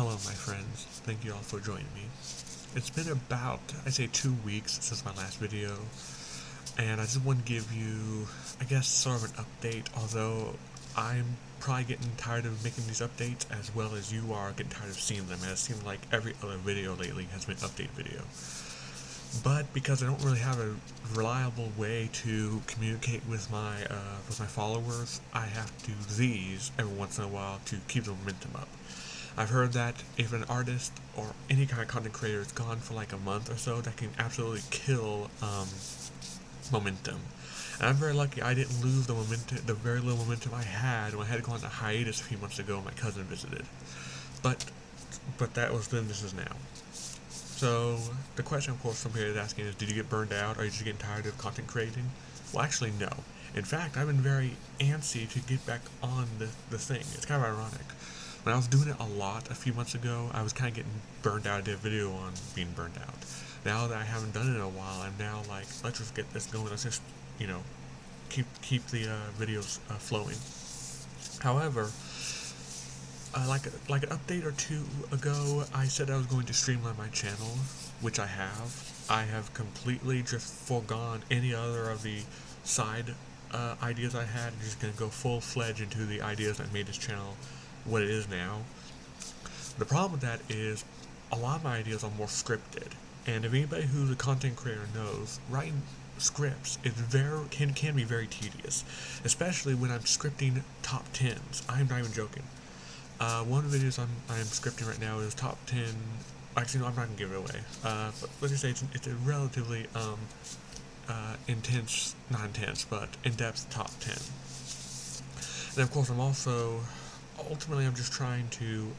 Hello my friends, thank you all for joining me. It's been about, I'd say 2 weeks since my last video, and I just want to give you, I guess, sort of an update, although I'm probably getting tired of making these updates as well as you are getting tired of seeing them, as it seems like every other video lately has been update video. But because I don't really have a reliable way to communicate with my followers, I have to do these every once in a while to keep the momentum up. I've heard that if an artist or any kind of content creator is gone for like a month or so, that can absolutely kill momentum. And I'm very lucky I didn't lose the momentum, the very little momentum I had when I had to go on a hiatus a few months ago when my cousin visited. But that was then, this is now. So the question, of course, somebody is asking is, did you get burned out? Are you just getting tired of content creating? Well, actually, no. In fact, I've been very antsy to get back on the thing. It's kind of ironic. When I was doing it a lot a few months ago, I was kind of getting burned out. I did a video on being burned out. Now that I haven't done it in a while, I'm now like, let's just get this going. Let's just, keep the videos flowing. However, like an update or two ago, I said I was going to streamline my channel, which I have. I have completely just foregone any other of the side ideas I had. I'm just going to go full-fledged into the ideas that made this channel what it is now. The problem with that is a lot of my ideas are more scripted, and if anybody who's a content creator knows, writing scripts is can be very tedious, especially when I'm scripting top 10s. I'm not even joking. One of the videos I'm scripting right now is top 10. Actually, no, I'm not gonna give it away. But let's just say it's a relatively intense, not intense, but in-depth top 10. And of course, ultimately, I'm just trying to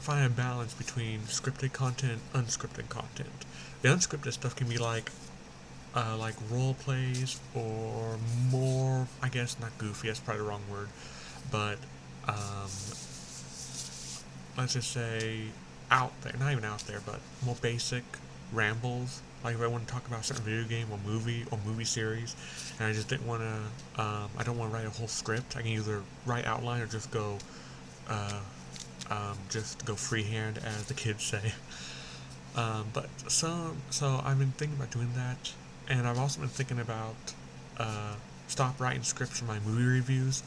find a balance between scripted content and unscripted content. The unscripted stuff can be like role plays, or more, I guess, not goofy, that's probably the wrong word, but let's just say out there, not even out there, but more basic rambles. Like if I want to talk about a certain video game or movie series, and I just didn't want to, I don't want to write a whole script. I can either write outline or just go freehand, as the kids say. So I've been thinking about doing that, and I've also been thinking about stop writing scripts for my movie reviews.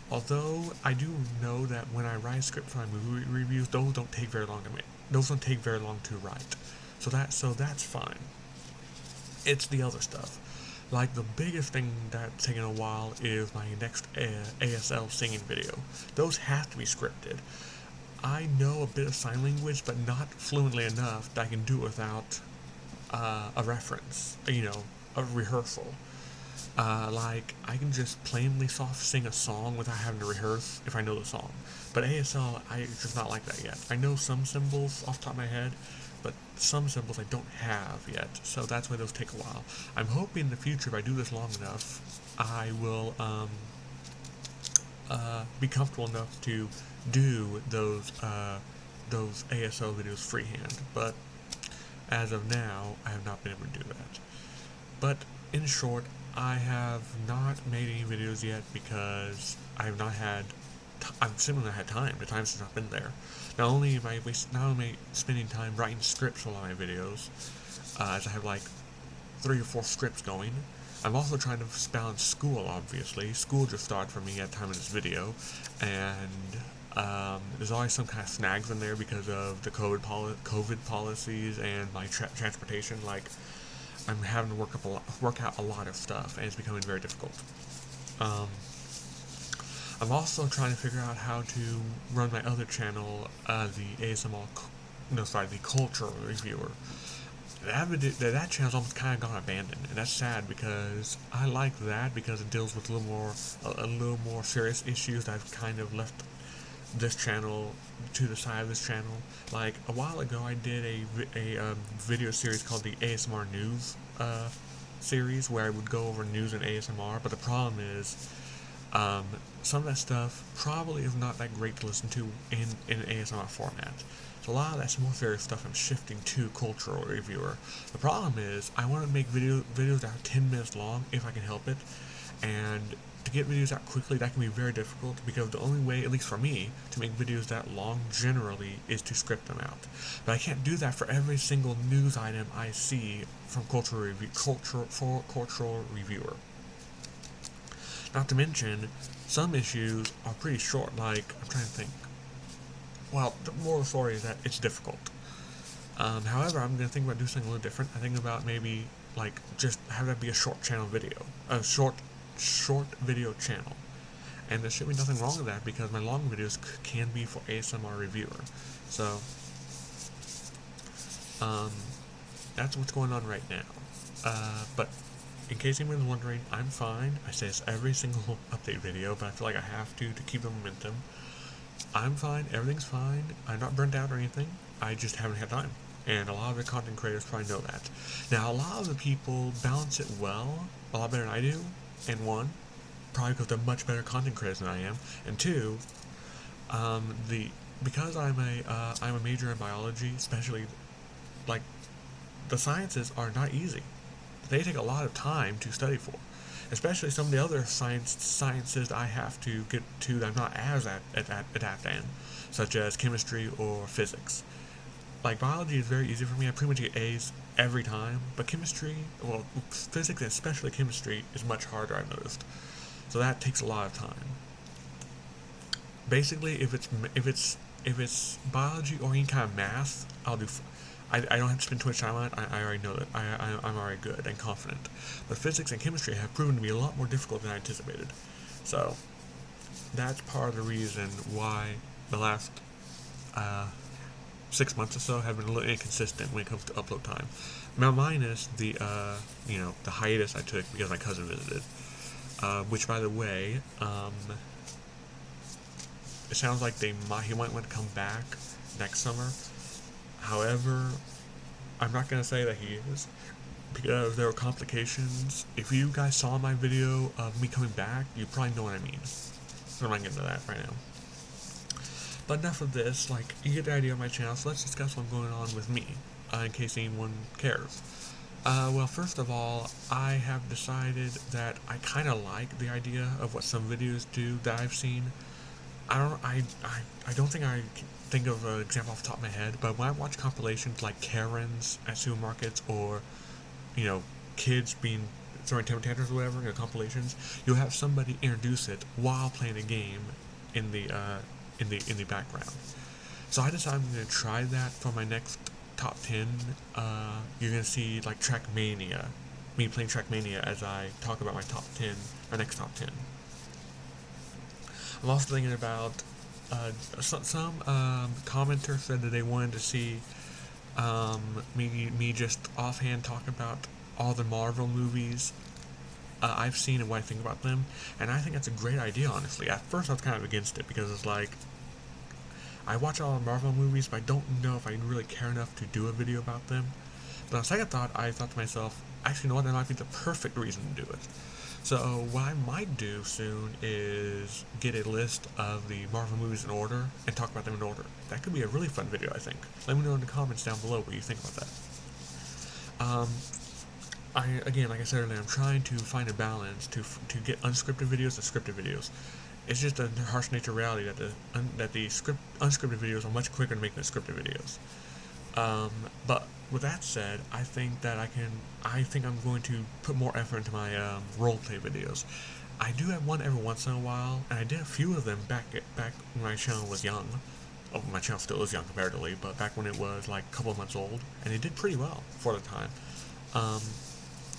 Although I do know that when I write a script for my movie reviews, those don't take very long to make. Those don't take very long to write. So that's fine. It's the other stuff. Like the biggest thing that's taking a while is my next ASL Singing video. Those have to be scripted. I know a bit of sign language, but not fluently enough that I can do it without a reference, a rehearsal. Like, I can just plainly soft sing a song without having to rehearse if I know the song. But ASL, it's just not like that yet. I know some symbols off the top of my head, but some symbols I don't have yet, so that's why those take a while. I'm hoping in the future, if I do this long enough, I will be comfortable enough to do those ASL videos freehand, but as of now, I have not been able to do that. But in short, I have not made any videos yet because I've simply not had time. The time's just not been there. Not only am I spending time writing scripts for a lot of my videos, as I have like 3 or 4 scripts going, I'm also trying to balance school, obviously. School just started for me at the time of this video, and there's always some kind of snags in there because of the COVID policies and my transportation. Like, I'm having to work out a lot of stuff, and it's becoming very difficult. I'm also trying to figure out how to run my other channel, the Culture Reviewer. That channel's almost kind of gone abandoned, and that's sad because I like that because it deals with a little more serious issues that I've kind of left this channel to the side of this channel. Like a while ago, I did a video series called the ASMR News series, where I would go over news and ASMR. But the problem is, some of that stuff probably is not that great to listen to in an ASMR format. So a lot of that more serious stuff I'm shifting to Cultural Reviewer. The problem is, I want to make videos that are 10 minutes long if I can help it, and to get videos out quickly, that can be very difficult because the only way, at least for me, to make videos that long generally is to script them out. But I can't do that for every single news item I see from cultural reviewer. Not to mention, some issues are pretty short, like, I'm trying to think. Well, the moral of the story is that it's difficult. However, I'm going to think about doing something a little different. I think about maybe, like, just have that be a short channel video. A short video channel. And there should be nothing wrong with that because my long videos can be for ASMR reviewer. So, that's what's going on right now. But in case anyone's wondering, I'm fine. I say this every single update video, but I feel like I have to keep the momentum. I'm fine, everything's fine, I'm not burnt out or anything, I just haven't had time. And a lot of the content creators probably know that. Now, a lot of the people balance it well, a lot better than I do, and one, probably because they're much better content creators than I am, and two, because I'm a major in biology, especially, like, the sciences are not easy. They take a lot of time to study for. Especially some of the other sciences I have to get to that I'm not as adept in, such as chemistry or physics. Like, biology is very easy for me, I pretty much get A's every time, but chemistry, well, physics and especially chemistry is much harder, I've noticed. So that takes a lot of time. Basically, if it's biology or any kind of math, I'll do. I don't have to spend too much time on it. I already know that. I'm already good and confident. But physics and chemistry have proven to be a lot more difficult than I anticipated. So, that's part of the reason why the last 6 months or so have been a little inconsistent when it comes to upload time. Now, minus the the hiatus I took because my cousin visited. Which, by the way, it sounds like he might want to come back next summer. However, I'm not going to say that he is, because there were complications. If you guys saw my video of me coming back, you probably know what I mean. So I'm not getting into that right now. But enough of this, like, you get the idea of my channel, so let's discuss what's going on with me, in case anyone cares. Well, first of all, I have decided that I kind of like the idea of what some videos do that I've seen. I don't think I can think of an example off the top of my head, but when I watch compilations like Karens at supermarkets or, kids being throwing temper tantrums or whatever, compilations, you'll have somebody introduce it while playing a game in the background. So I decided I'm going to try that for my next top 10. You're going to see, like, Trackmania, me playing Trackmania as I talk about my next top 10. I'm also thinking about, some commenter said that they wanted to see me just offhand talk about all the Marvel movies I've seen and what I think about them, and I think that's a great idea, honestly. At first I was kind of against it, because it's like, I watch all the Marvel movies, but I don't know if I really care enough to do a video about them. But on second thought, I thought to myself, actually, you know what, that might be the perfect reason to do it. So what I might do soon is get a list of the Marvel movies in order and talk about them in order. That could be a really fun video, I think. Let me know in the comments down below what you think about that. Again, like I said earlier, I'm trying to find a balance to get unscripted videos and scripted videos. It's just a harsh nature reality that the unscripted videos are much quicker than making the scripted videos. But with that said, I think I'm going to put more effort into my roleplay videos. I do have one every once in a while, and I did a few of them back when my channel was young. Oh, my channel still is young comparatively, but back when it was like a couple of months old, and it did pretty well for the time.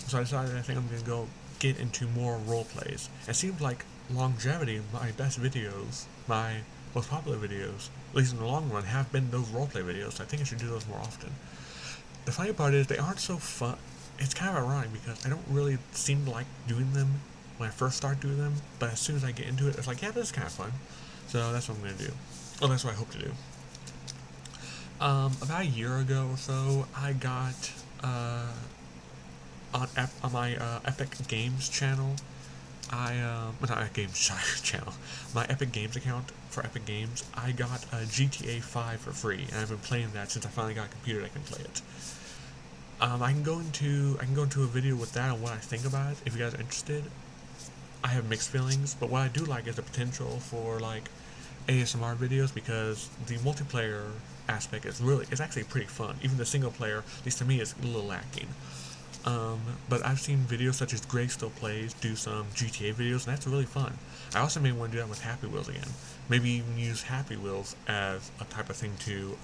So I decided I think I'm going to go get into more roleplays. It seems like longevity, my best videos, my most popular videos, at least in the long run, have been those roleplay videos, so I think I should do those more often. The funny part is, they aren't so fun. It's kind of ironic, because I don't really seem to like doing them when I first start doing them, but as soon as I get into it, it's like, yeah, this is kind of fun. So that's what I'm going to do. Well, that's what I hope to do. About a year ago or so, I got, on my Epic Games channel, not Games channel, my Epic Games account for Epic Games, I got a GTA 5 for free, and I've been playing that since I finally got a computer that can play it. I can go into a video with that on what I think about it, if you guys are interested. I have mixed feelings, but what I do like is the potential for like ASMR videos, because the multiplayer aspect is it's actually pretty fun. Even the single player, at least to me, is a little lacking. But I've seen videos such as Greg Still Plays do some GTA videos, and that's really fun. I also may want to do that with Happy Wheels again. Maybe even use Happy Wheels as a type of thing to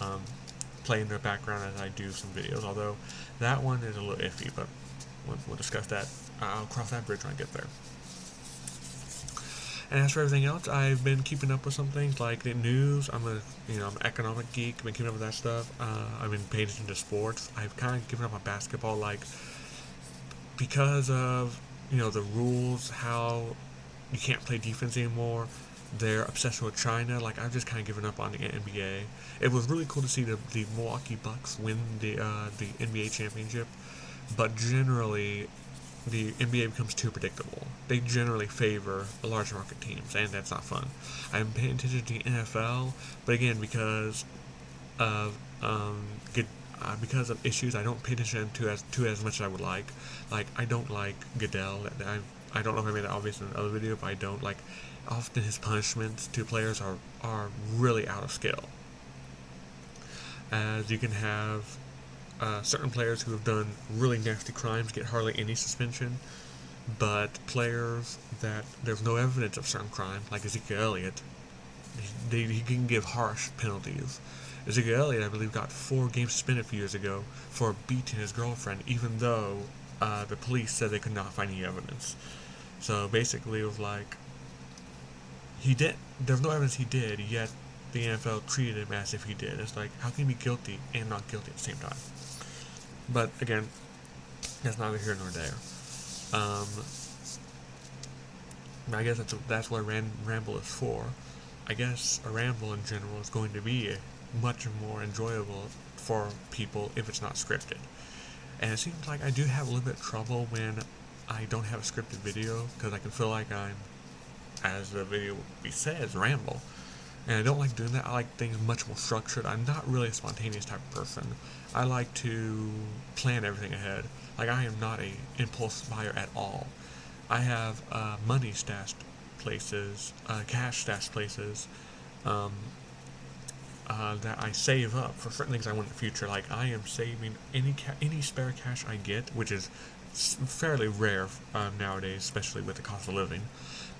play in the background as I do some videos, although that one is a little iffy, but we'll discuss that. I'll cross that bridge when I get there. And as for everything else, I've been keeping up with some things like the news. I'm I'm an economic geek. I've been keeping up with that stuff. I've been paying attention to sports. I've kind of given up on basketball, like because of the rules, how you can't play defense anymore. Their obsession with China, like I've just kind of given up on the NBA. It was really cool to see the Milwaukee Bucks win the NBA championship, but generally the NBA becomes too predictable. They generally favor the large market teams, and that's not fun. I'm paying attention to the NFL, but again, of because of issues, I don't pay attention to as much as I would like. Like I don't like Goodell. I don't know if I made that obvious in another video, but I don't like. Often his punishments to players are really out of scale. As you can have certain players who have done really nasty crimes get hardly any suspension, but players that there's no evidence of certain crime, like Ezekiel Elliott, he can give harsh penalties. Ezekiel Elliott, I believe, got 4 games suspended a few years ago for beating his girlfriend, even though the police said they could not find any evidence. So basically, it was like there's no evidence he did, yet the NFL treated him as if he did. It's like, how can you be guilty and not guilty at the same time? But again, that's neither here nor there. I guess that's what Ramble is for. I guess a ramble in general is going to be much more enjoyable for people if it's not scripted. And it seems like I do have a little bit of trouble when I don't have a scripted video, because I can feel like I'm, as the video says, ramble. And I don't like doing that. I like things much more structured. I'm not really a spontaneous type of person. I like to plan everything ahead. Like, I am not a impulse buyer at all. I have money stashed places, cash stashed places, that I save up for certain things I want in the future. Like, I am saving any spare cash I get, which is fairly rare nowadays, especially with the cost of living.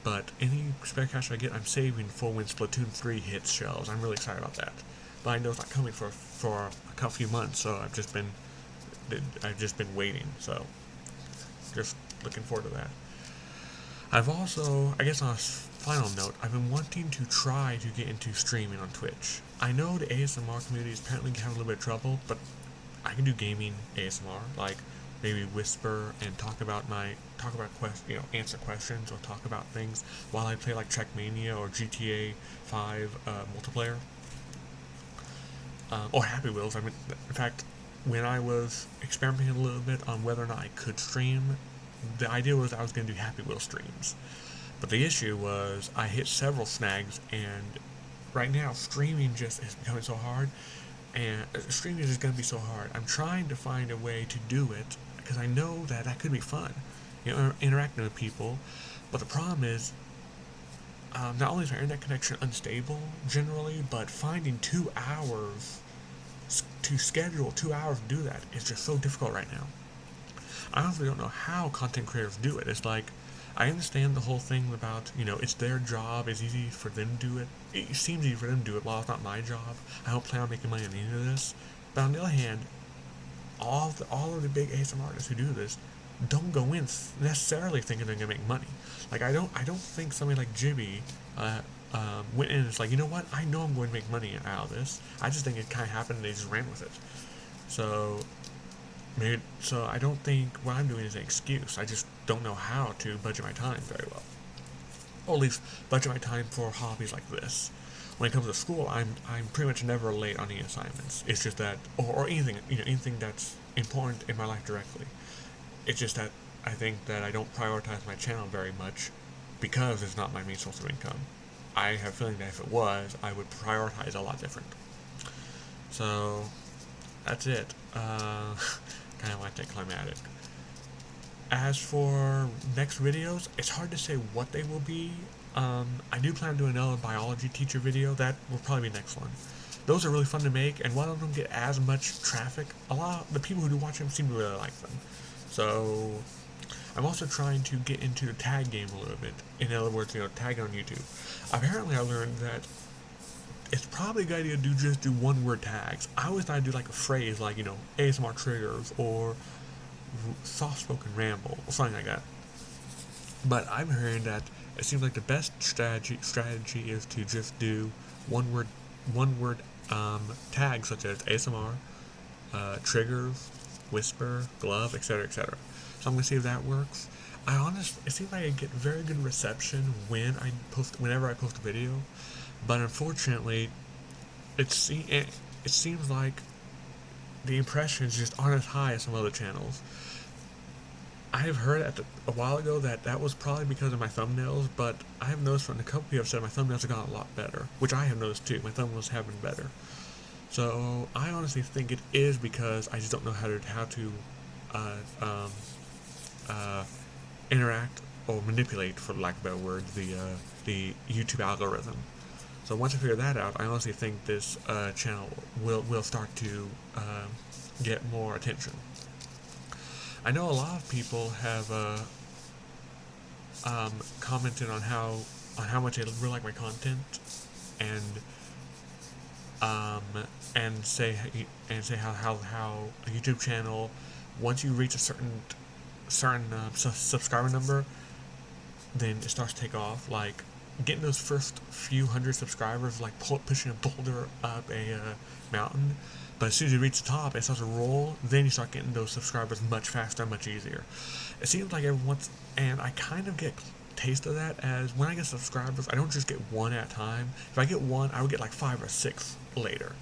But any spare cash I get, I'm saving for when Splatoon 3 hits shelves. I'm really excited about that. But I know it's not coming for a few months, so I've just been waiting. So just looking forward to that. I've also, I guess on a final note, I've been wanting to try to get into streaming on Twitch. I know the ASMR community is apparently having a little bit of trouble, but I can do gaming ASMR, like maybe whisper and answer questions or talk about things while I play like Trackmania or GTA 5 multiplayer, or Happy Wheels. I mean, in fact, when I was experimenting a little bit on whether or not I could stream, the idea was I was going to do Happy Wheel streams. But the issue was I hit several snags, and right now streaming just is becoming so hard, and streaming is going to be so hard. I'm trying to find a way to do it, because I know that could be fun, interacting with people. But the problem is, not only is my internet connection unstable generally, but finding 2 hours to schedule 2 hours to do that is just so difficult right now. I honestly don't know how content creators do it. It's like, I understand the whole thing about, it's their job, it's easy for them to do it. It seems easy for them to do it, while it's not my job. I don't plan on making money on any of this. But on the other hand, all of the big ASMR artists who do this don't go in necessarily thinking they're gonna make money. Like, I don't think somebody like Jibby went in and it's like, you know what, I know I'm going to make money out of this. I just think it kind of happened and they just ran with it. So I don't think what I'm doing is an excuse. I just don't know how to budget my time very well. Or at least budget my time for hobbies like this. When it comes to school, I'm pretty much never late on any assignments. It's just that, or anything that's important in my life directly. It's just that I think that I don't prioritize my channel very much because it's not my main source of income. I have a feeling that if it was, I would prioritize a lot different. So that's it. Kind of anticlimactic. As for next videos, it's hard to say what they will be. I do plan on doing another biology teacher video. That will probably be next one. Those are really fun to make, and while I don't get as much traffic, a lot of the people who do watch them seem to really like them. So I'm also trying to get into the tag game a little bit. In other words, tagging on YouTube. Apparently, I learned that it's probably a good idea to just do one-word tags. I always thought I'd do like a phrase like, ASMR triggers or soft-spoken ramble or something like that. But I'm hearing that it seems like the best strategy is to just do one word tags such as ASMR, triggers, whisper, glove, etc., etc. So I'm gonna see if that works. It seems like I get very good reception whenever I post a video, but unfortunately, it seems like the impressions just aren't as high as some other channels. I have heard a while ago that was probably because of my thumbnails, but I have noticed from a couple people have said my thumbnails have gotten a lot better, which I have noticed too. My thumbnails have been better. So I honestly think it is because I just don't know how to interact or manipulate, for lack of a better word, the YouTube algorithm. So once I figure that out, I honestly think this channel will start to get more attention. I know a lot of people have commented on how much they really like my content, and say how a YouTube channel, once you reach a certain subscriber number, then it starts to take off. Like getting those first few hundred subscribers, like pushing a boulder up a mountain. But as soon as you reach the top, it starts to roll. Then you start getting those subscribers much faster, much easier. It seems like and I kind of get a taste of that as when I get subscribers, I don't just get one at a time. If I get one, I would get like 5 or 6 later.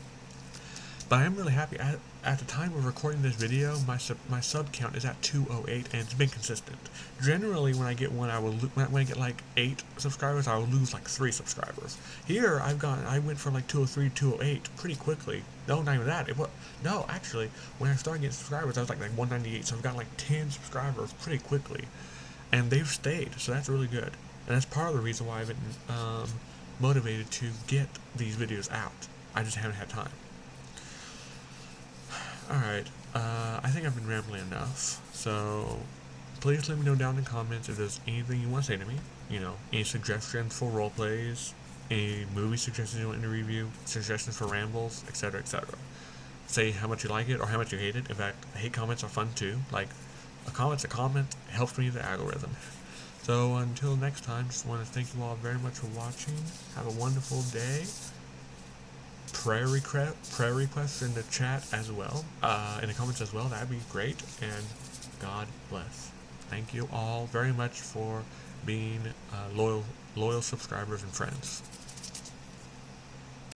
But I am really happy. At the time of recording this video, my sub count is at 208, and it's been consistent. Generally, when I get one, when I get like 8 subscribers, I will lose like 3 subscribers. Here, I went from like 203 to 208 pretty quickly. No, not even that. No, actually, when I started getting subscribers, I was like 198, so I've got like 10 subscribers pretty quickly, and they've stayed. So that's really good, and that's part of the reason why I've been motivated to get these videos out. I just haven't had time. Alright, I think I've been rambling enough, so please let me know down in the comments if there's anything you want to say to me. Any suggestions for roleplays, any movie suggestions you want me to review, suggestions for rambles, etc., etc. Say how much you like it or how much you hate it. In fact, hate comments are fun too. Like, a comment's a comment, it helps me with the algorithm. So until next time, just want to thank you all very much for watching. Have a wonderful day. Prayer requests in the chat as well, in the comments as well. That'd be great, and God bless. Thank you all very much for being loyal subscribers and friends.